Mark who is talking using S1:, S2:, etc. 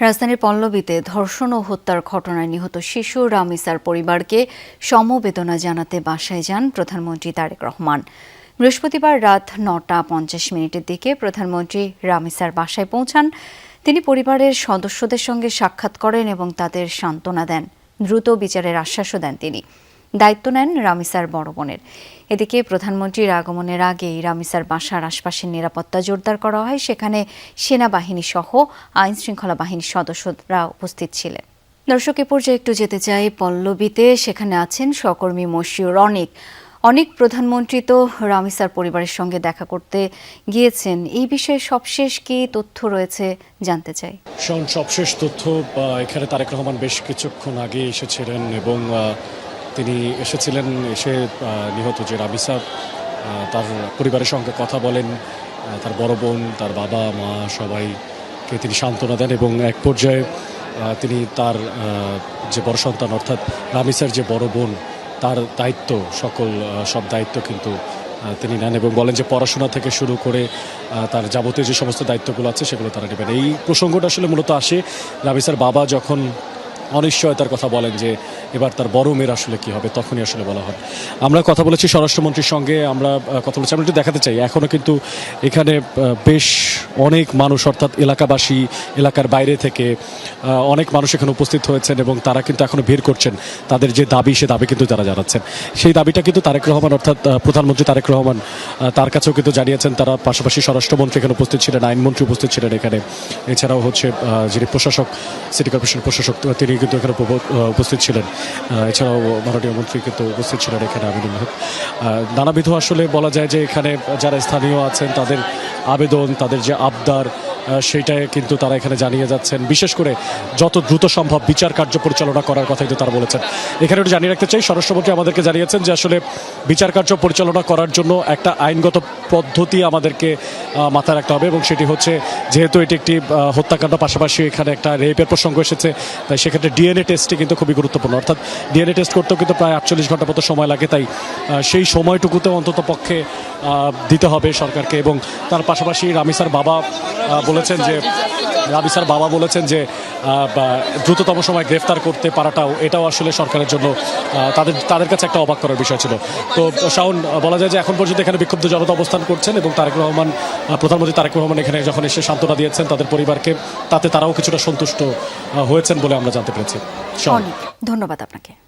S1: রাজধানীর পল্লবীতে ধর্ষণ ও হত্যার ঘটনায় নিহত শিশু রামিসার পরিবারকে সমবেদনা জানাতে বাসায় যান প্রধানমন্ত্রী তারেক রহমান। বৃহস্পতিবার রাত ৯টা ৫০ দিকে প্রধানমন্ত্রী রামিসার বাসায় পৌঁছান। তিনি পরিবারের সদস্যদের সঙ্গে সাক্ষাৎ করেন এবং তাদের সান্ত্বনা দেন। দ্রুত বিচারের আশ্বাসও দেন তিনি। দায়িত্ব নেন রামিসার বড় বোনের। এদিকে প্রধানমন্ত্রীর আগমনের আগেই রামিসার বাসার আশপাশের নিরাপত্তা জোরদার করা হয়। সেখানে সেনাবাহিনী সহ আইন শৃঙ্খলা বাহিনীর সদস্যরা উপস্থিত ছিলেন। দর্শক, এ পর্যায়ে একটু যেতে চাই পল্লবীতে। সেখানে আছেন সহকর্মী মশিউর অনিক। অনেক প্রধানমন্ত্রী তো রামিসার পরিবারের সঙ্গে দেখা করতে গিয়েছেন। এই বিষয়ে সবশেষ কি তথ্য রয়েছে জানতে চাই।
S2: সবশেষ তথ্য, এখানে তারেক রহমান বেশ কিছুক্ষণ আগে এসেছিলেন এবং তিনি এসেছিলেন, এসে নিহত যে রামিসা তার পরিবারের সঙ্গে কথা বলেন। তার বড় বোন, তার বাবা মা সবাইকে তিনি সান্ত্বনা দেন এবং এক পর্যায়ে তিনি তার যে বড় সন্তান অর্থাৎ রামিসার যে বড় বোন, তার দায়িত্ব সব দায়িত্ব কিন্তু তিনি নেন এবং বলেন যে পড়াশোনা থেকে শুরু করে তার যাবতীয় যে সমস্ত দায়িত্বগুলো আছে সেগুলো তারা নেবেন। এই প্রসঙ্গটা আসলে মূলত আসে রামিসার বাবা যখন অনিশ্চয়তার কথা বলেন যে এবার তার বড় মেয়ের আসলে কি হবে, তখনই আসলে বলা হয়। আমরা কথা বলেছি স্বরাষ্ট্রমন্ত্রীর সঙ্গে, আমরা একটু দেখাতে চাই এখনও কিন্তু এখানে বেশ অনেক মানুষ অর্থাৎ এলাকাবাসী, এলাকার বাইরে থেকে অনেক মানুষ এখানে উপস্থিত হয়েছেন এবং তারা কিন্তু এখনও ভিড় করছেন। তাদের যে দাবি, সে দাবি কিন্তু তারা জানাচ্ছেন। সেই দাবিটা কিন্তু তারেক রহমান অর্থাৎ প্রধানমন্ত্রী তারেক রহমান তার কাছেও কিন্তু জানিয়েছেন তারা। পাশাপাশি স্বরাষ্ট্রমন্ত্রী এখানে উপস্থিত ছিলেন, আইনমন্ত্রী উপস্থিত ছিলেন এখানে। এছাড়াও যিনি প্রশাসক, সিটি কর্পোরেশনের প্রশাসক, তিনি কিন্তু এখানে উপস্থিত ছিলেন। এছাড়াও মাননীয় মন্ত্রী কিন্তু উপস্থিত ছিলেন এখানে। আমিনুল হক। নানাবিধ আসলে বলা যায় যে এখানে যারা স্থানীয় আছেন তাদের আবেদন, তাদের যে আবদার, সেইটাই কিন্তু তারা এখানে জানিয়ে যাচ্ছেন। বিশেষ করে যত দ্রুত সম্ভব বিচার কার্য পরিচালনা করার কথা কিন্তু তারা বলেছেন। এখানে একটু জানিয়ে রাখতে চাই, স্বরাষ্ট্রমন্ত্রী আমাদেরকে জানিয়েছেন যে আসলে বিচার কার্য পরিচালনা করার জন্য একটা আইনগত পদ্ধতি আমাদেরকে মাথায় রাখতে হবে এবং সেটি হচ্ছে, যেহেতু এটি একটি হত্যাকাণ্ড, পাশাপাশি এখানে একটা রেপের প্রসঙ্গ এসেছে, তাই সেক্ষেত্রে ডিএনএ টেস্টটি কিন্তু খুবই গুরুত্বপূর্ণ। অর্থাৎ ডিএনএ টেস্ট করতেও কিন্তু প্রায় 48 ঘন্টা মতো সময় লাগে। তাই সেই সময়টুকুতে অন্তত পক্ষে দিতে হবে সরকারকে। এবং তার পাশাপাশি রামিসার বাবা বলেছেন যে দ্রুততম সময় গ্রেফতার করতে পারাটাও, এটাও আসলে সরকারের জন্য তাদের কাছে একটা অবাক করার বিষয় ছিল। তো শাওন, বলা যায় যে এখন পর্যন্ত এখানে বিক্ষুব্ধ জনতা অবস্থান করছেন এবং প্রধানমন্ত্রী তারেক রহমান এখানে যখন এসে সান্ত্বনা দিয়েছেন তাদের পরিবারকে, তাতে তারাও কিছুটা সন্তুষ্ট হয়েছেন বলে আমরা জানতে পেরেছি।
S1: ধন্যবাদ আপনাকে।